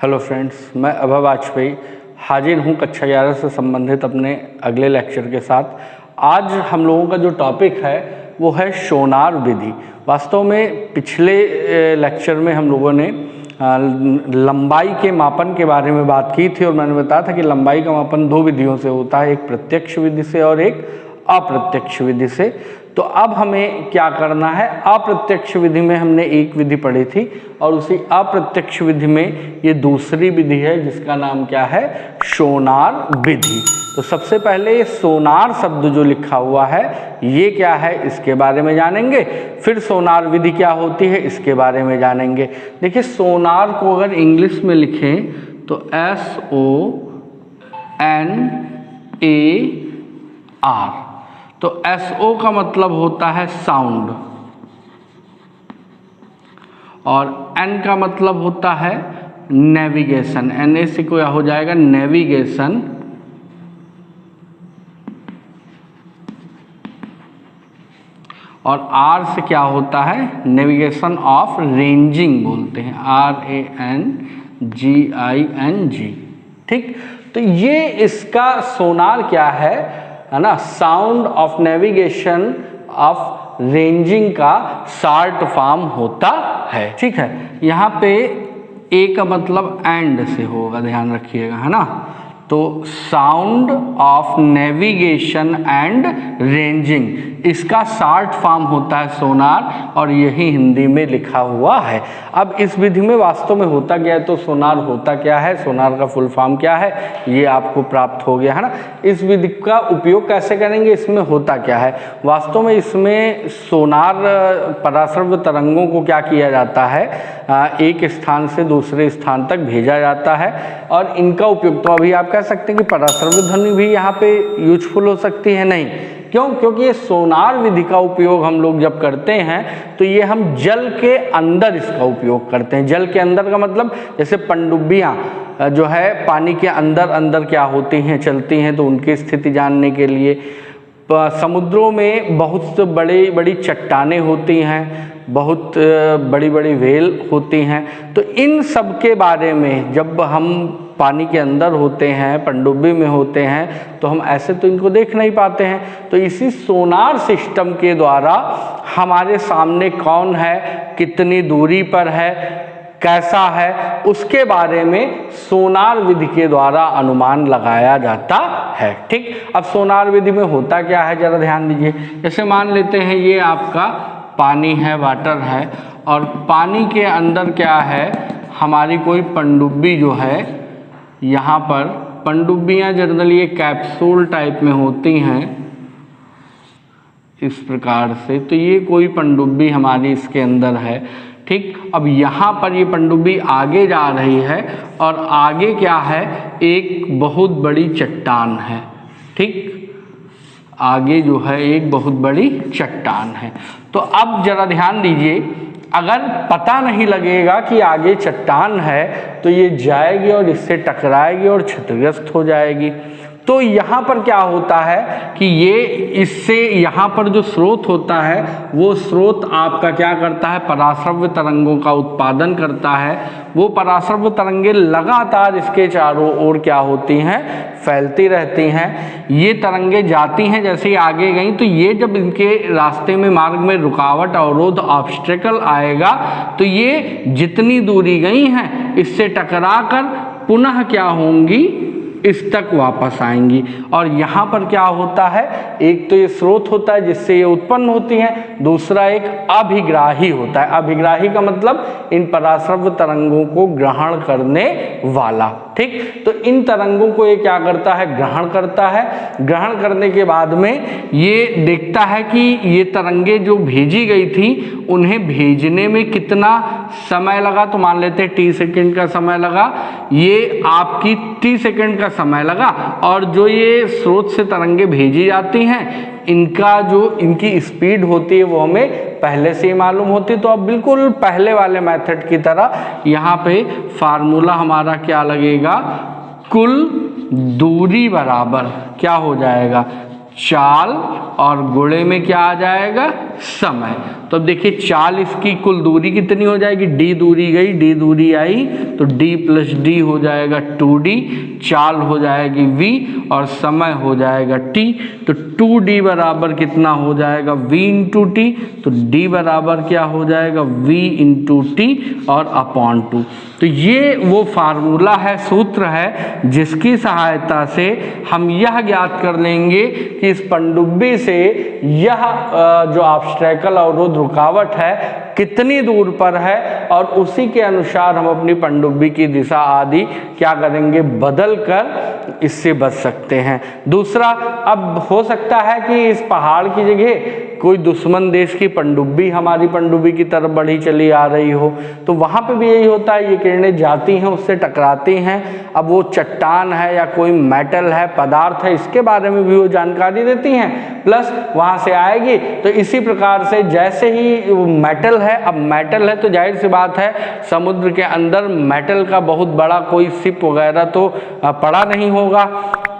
Hello friends, मैं अभय वाजपेयी हाजिर हूँ कक्षा 11 से संबंधित अपने अगले लेक्चर के साथ। आज हम लोगों का जो टॉपिक है वो है सोनार विधि। वास्तव में पिछले लेक्चर में हम लोगों ने लंबाई के मापन के बारे में बात की थी और मैंने बताया था कि लंबाई का मापन दो विधियों से होता है, एक प्रत्यक्ष विधि से और एक अप्रत्यक्ष विधि से। तो अब हमें क्या करना है, अप्रत्यक्ष विधि में हमने एक विधि पढ़ी थी और उसी अप्रत्यक्ष विधि में ये दूसरी विधि है जिसका नाम क्या है, सोनार विधि। तो सबसे पहले ये सोनार शब्द जो लिखा हुआ है ये क्या है इसके बारे में जानेंगे, फिर सोनार विधि क्या होती है इसके बारे में जानेंगे। देखिए, सोनार को अगर इंग्लिश में लिखें तो SONAR, तो SO का मतलब होता है साउंड और N का मतलब होता है नेविगेशन। NA से क्या हो जाएगा, नेविगेशन। और R से क्या होता है, नेविगेशन ऑफ रेंजिंग बोलते हैं, RANGING। ठीक, तो ये इसका सोनार क्या है ना, sound of navigation of ranging का शॉर्ट फॉर्म होता है। ठीक है, यहाँ पे ए का मतलब एंड से होगा, ध्यान रखिएगा, है ना। तो sound of navigation and ranging, इसका शॉर्ट फॉर्म होता है सोनार और यही हिंदी में लिखा हुआ है। अब इस विधि में वास्तव में होता क्या है, तो सोनार होता क्या है, सोनार का फुल फॉर्म क्या है, ये आपको प्राप्त हो गया, है ना। इस विधि का उपयोग कैसे करेंगे, इसमें होता क्या है, वास्तव में इसमें सोनार पराश्रव्य तरंगों को क्या किया जाता है, एक स्थान से दूसरे स्थान तक भेजा जाता है और इनका उपयोग, तो अभी आप कह सकते हैं कि पराश्रव्य ध्वनि भी यहाँ पे यूजफुल हो सकती है, नहीं क्यों, क्योंकि ये सोनार विधि का उपयोग हम लोग जब करते हैं तो ये हम जल के अंदर इसका उपयोग करते हैं। जल के अंदर का मतलब जैसे पनडुब्बियाँ जो है पानी के अंदर अंदर क्या होती हैं, चलती हैं, तो उनकी स्थिति जानने के लिए। समुद्रों में बहुत बड़ी बड़ी चट्टानें होती हैं, बहुत बड़ी बड़ी व्हेल होती हैं, तो इन सब के बारे में जब हम पानी के अंदर होते हैं, पनडुब्बी में होते हैं, तो हम ऐसे तो इनको देख नहीं पाते हैं। तो इसी सोनार सिस्टम के द्वारा हमारे सामने कौन है, कितनी दूरी पर है, कैसा है, उसके बारे में सोनार विधि के द्वारा अनुमान लगाया जाता है। ठीक, अब सोनार विधि में होता क्या है जरा ध्यान दीजिए। जैसे मान लेते हैं ये आपका पानी है, वाटर है, और पानी के अंदर क्या है, हमारी कोई पनडुब्बी जो है, यहाँ पर पनडुब्बियाँ जनरली ये कैप्सूल टाइप में होती हैं इस प्रकार से, तो ये कोई पनडुब्बी हमारी इसके अंदर है। ठीक, अब यहाँ पर ये पनडुब्बी आगे जा रही है और आगे क्या है, एक बहुत बड़ी चट्टान है। ठीक, आगे जो है एक बहुत बड़ी चट्टान है। तो अब जरा ध्यान दीजिए, अगर पता नहीं लगेगा कि आगे चट्टान है तो ये जाएगी और इससे टकराएगी और क्षतिग्रस्त हो जाएगी। तो यहाँ पर क्या होता है कि ये इससे यहाँ पर जो स्रोत होता है वो स्रोत आपका क्या करता है, पराश्रव्य तरंगों का उत्पादन करता है। वो पराश्रव्य तरंगे लगातार इसके चारों ओर क्या होती हैं, फैलती रहती हैं। ये तरंगे जाती हैं, जैसे ही आगे गई तो ये जब इनके रास्ते में मार्ग में रुकावट, अवरोध, ऑब्स्टेकल आएगा तो ये जितनी दूरी गई हैं इससे टकरा कर पुनः क्या होंगी, इस तक वापस आएंगी। और यहाँ पर क्या होता है, एक तो ये स्रोत होता है जिससे ये उत्पन्न होती हैं, दूसरा एक अभिग्राही होता है। अभिग्राही का मतलब इन पराश्रव्य तरंगों को ग्रहण करने वाला। ठीक, तो इन तरंगों को ये क्या करता है, ग्रहण करता है। ग्रहण करने के बाद में ये देखता है कि ये तरंगे जो भेजी गई थी उन्हें भेजने में कितना समय लगा, तो मान लेते हैं T सेकेंड का समय लगा, ये आपकी T सेकेंड का समय लगा। और जो ये स्रोत से तरंगे भेजी जाती हैं इनका जो इनकी स्पीड होती है वो हमें पहले से ही मालूम होती है। तो अब बिल्कुल पहले वाले मेथड की तरह यहाँ पे फार्मूला हमारा क्या लगेगा, कुल दूरी बराबर क्या हो जाएगा, चाल और गुणे में क्या आ जाएगा, समय। तो अब देखिए चाल इसकी कुल दूरी कितनी हो जाएगी, d दूरी गई, d दूरी आई तो d प्लस डी हो जाएगा 2d, चाल हो जाएगी v और समय हो जाएगा t। तो 2d बराबर कितना हो जाएगा, v इंटू टी। तो d बराबर क्या हो जाएगा, v इंटू टी और अपॉन 2। तो ये वो फार्मूला है, सूत्र है, जिसकी सहायता से हम यह ज्ञात कर लेंगे कि इस पनडुब्बी से यह जो ऑब्स्ट्रैकल अवरोध रुकावट है कितनी दूर पर है, और उसी के अनुसार हम अपनी पनडुब्बी की दिशा आदि क्या करेंगे, बदल कर इससे बच सकते हैं। दूसरा, अब हो सकता है कि इस पहाड़ की जगह कोई दुश्मन देश की पनडुब्बी हमारी पनडुब्बी की तरफ बढ़ी चली आ रही हो, तो वहाँ पे भी यही होता है, ये किरणें जाती हैं, उससे टकराती हैं। अब वो चट्टान है या कोई मेटल है, पदार्थ है, इसके बारे में भी वो जानकारी देती हैं, प्लस वहाँ से आएगी। तो इसी प्रकार से जैसे ही वो मेटल है, अब मेटल है तो जाहिर सी बात है समुद्र के अंदर मेटल का बहुत बड़ा कोई शिप वगैरह तो पड़ा नहीं होगा,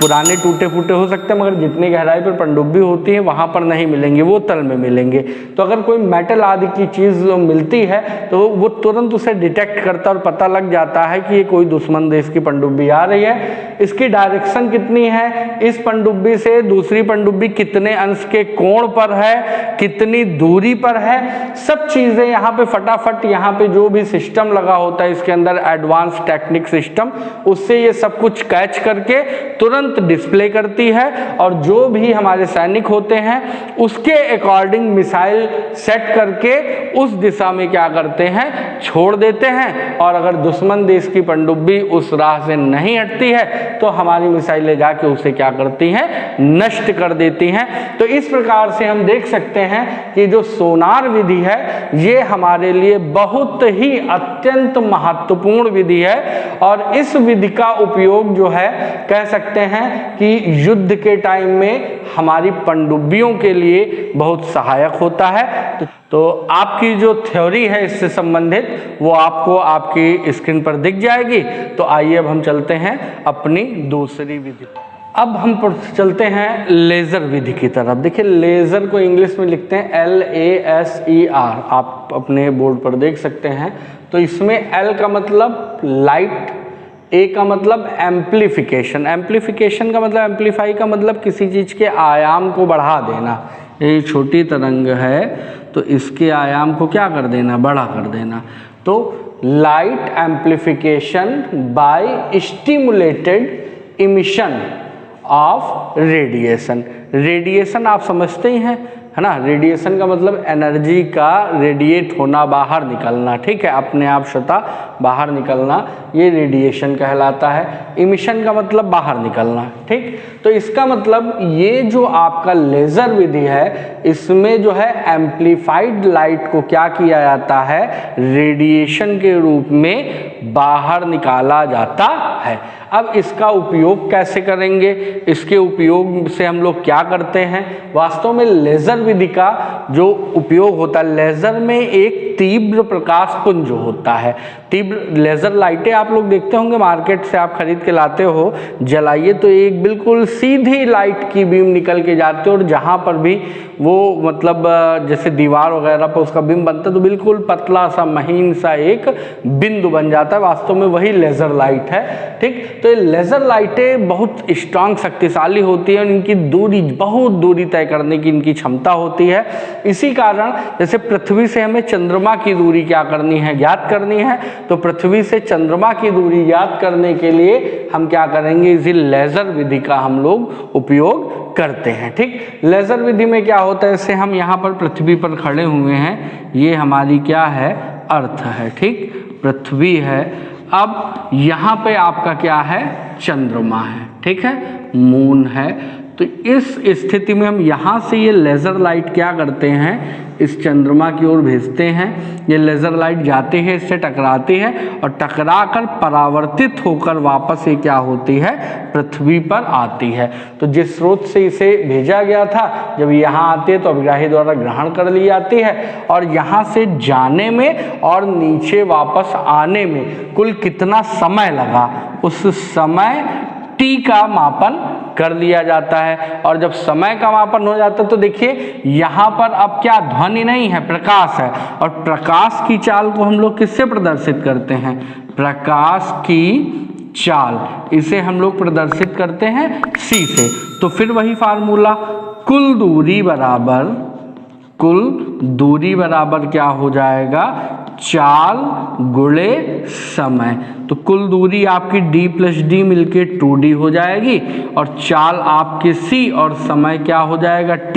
पुराने टूटे फूटे हो सकते हैं, मगर जितनी गहराई पर पनडुब्बी होती है वहाँ पर नहीं मिलेंगे, वो तल में मिलेंगे। तो अगर कोई मेटल आदि की चीज़ मिलती है तो वो तुरंत उसे डिटेक्ट करता और पता लग जाता है कि ये कोई दुश्मन देश की पनडुब्बी आ रही है। इसकी डायरेक्शन कितनी है, इस पनडुब्बी से दूसरी पनडुब्बी कितने अंश के कोण पर है, कितनी दूरी पर है, सब चीज़ें यहाँ पे फटाफट, यहाँ पे जो भी सिस्टम लगा होता है इसके अंदर एडवांस टेक्निक सिस्टम, उससे ये सब कुछ कैच करके तुरंत डिस्प्ले करती है, और जो भी हमारे सैनिक होते हैं उसके अकॉर्डिंग मिसाइल सेट करके उस दिशा में क्या करते हैं, छोड़ देते हैं। और अगर दुश्मन देश की पनडुब्बी उस राह से नहीं हटती है तो हमारी मिसाइलें जाके उसे क्या करती हैं, नष्ट कर देती हैं। तो इस प्रकार से हम देख सकते हैं कि जो सोनार विधि है ये हमारे लिए बहुत ही अत्यंत महत्वपूर्ण विधि है, और इस विधि का उपयोग जो है कह सकते हैं कि युद्ध के टाइम में हमारी पनडुब्बियों के लिए बहुत सहायक होता है। तो आपकी जो थ्योरी है इससे संबंधित वो आपको आपकी स्क्रीन पर दिख जाएगी। तो आइए अब हम चलते हैं अपनी दूसरी विधि। अब हम चलते हैं लेज़र विधि की तरफ। देखिए लेज़र को इंग्लिश में लिखते हैं LASER, आप अपने बोर्ड पर देख सकते हैं। तो इसमें L का मतलब लाइट, ए का मतलब एम्प्लीफिकेशन, एम्प्लीफिकेशन का मतलब, एम्प्लीफाई का मतलब किसी चीज़ के आयाम को बढ़ा देना। ये छोटी तरंग है तो इसके आयाम को क्या कर देना, बड़ा कर देना। तो light amplification by stimulated emission of radiation. Radiation आप समझते ही हैं, है ना, रेडिएशन का मतलब एनर्जी का रेडिएट होना, बाहर निकलना, ठीक है, अपने आप स्वतः बाहर निकलना, ये रेडिएशन कहलाता है। इमिशन का मतलब बाहर निकलना, ठीक। तो इसका मतलब ये जो आपका लेज़र विधि है इसमें जो है एम्प्लीफाइड लाइट को क्या किया जाता है, रेडिएशन के रूप में बाहर निकाला जाता है। अब इसका उपयोग कैसे करेंगे, इसके उपयोग से हम लोग क्या करते हैं, वास्तव में लेज़र विधि का जो उपयोग होता है, लेज़र में एक तीव्र प्रकाश पुंज होता है। तीव्र लेज़र लाइटें आप लोग देखते होंगे मार्केट से आप खरीद के लाते हो, जलाइए तो एक बिल्कुल सीधी लाइट की बीम निकल के जाती है, और जहाँ पर भी वो मतलब जैसे दीवार वगैरह पर उसका बीम बनता है तो बिल्कुल पतला सा महीन सा एक बिंदु बन जाता है, वास्तव में वही लेज़र लाइट है, ठीक। तो ये लेज़र लाइटें बहुत स्ट्रांग, शक्तिशाली होती है, और इनकी दूरी, बहुत दूरी तय करने की इनकी क्षमता होती है। इसी कारण जैसे पृथ्वी से हमें चंद्रमा की दूरी क्या करनी है, ज्ञात करनी है, तो पृथ्वी से चंद्रमा की दूरी ज्ञात करने के लिए हम क्या करेंगे, इसी लेज़र विधि का हम लोग उपयोग करते हैं, ठीक। लेज़र विधि में क्या होता है, जैसे हम यहाँ पर पृथ्वी पर खड़े हुए हैं, ये हमारी क्या है, अर्थ है, ठीक, पृथ्वी है। अब यहाँ पे आपका क्या है, चंद्रमा है, ठीक है, मून है। तो इस स्थिति में हम यहाँ से ये लेज़र लाइट क्या करते हैं, इस चंद्रमा की ओर भेजते हैं। ये लेज़र लाइट जाती है, इससे टकराती है, और टकराकर परावर्तित होकर वापस ये क्या होती है, पृथ्वी पर आती है। तो जिस स्रोत से इसे भेजा गया था, जब यहाँ आती है तो अभिग्राही द्वारा ग्रहण कर ली जाती है, और यहाँ से जाने में और नीचे वापस आने में कुल कितना समय लगा, उस समय टी का मापन कर लिया जाता है। और जब समय का मापन हो जाता है तो देखिए यहाँ पर अब क्या ध्वनि नहीं है, प्रकाश है, और प्रकाश की चाल को हम लोग किससे प्रदर्शित करते हैं, प्रकाश की चाल, इसे हम लोग प्रदर्शित करते हैं c से। तो फिर वही फार्मूला, कुल दूरी बराबर क्या हो जाएगा, चाल गुणे समय। तो कुल दूरी आपकी d प्लस डी मिलके 2d हो जाएगी, और चाल आपकी c और समय क्या हो जाएगा t।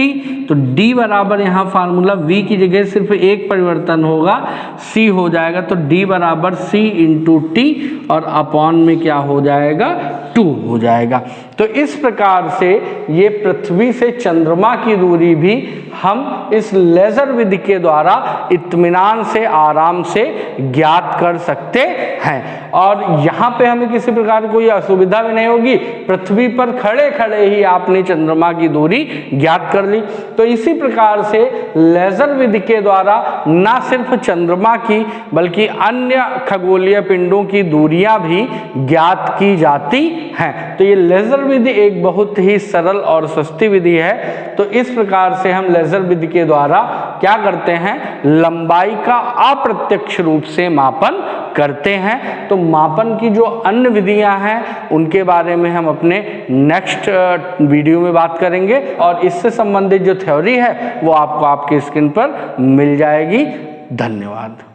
तो d बराबर यहाँ फार्मूला v की जगह सिर्फ एक परिवर्तन होगा, c हो जाएगा। तो d बराबर c इंटू टी और अपॉन में क्या हो जाएगा, 2 हो जाएगा। तो इस प्रकार से ये पृथ्वी से चंद्रमा की दूरी भी हम इस लेजर विधि के द्वारा इत्मीनान से, आराम से ज्ञात कर सकते हैं। और यहाँ पे हमें किसी प्रकार की कोई असुविधा भी नहीं होगी, पृथ्वी पर खड़े खड़े ही आपने चंद्रमा की दूरी ज्ञात कर ली। तो इसी प्रकार से लेजर विधि के द्वारा न सिर्फ चंद्रमा की बल्कि अन्य खगोलीय पिंडों की दूरियां भी ज्ञात की जाती हैं। तो ये लेजर विधि एक बहुत ही सरल और सस्ती विधि है। तो इस प्रकार से हम लेजर विधि के द्वारा क्या करते हैं, लंबाई का अप्रत्यक्ष रूप से मापन करते हैं। तो मापन की जो अन्य विधियां हैं उनके बारे में हम अपने नेक्स्ट वीडियो में बात करेंगे, और इससे संबंधित जो थ्योरी है वो आपको आपके स्क्रीन पर मिल जाएगी। धन्यवाद।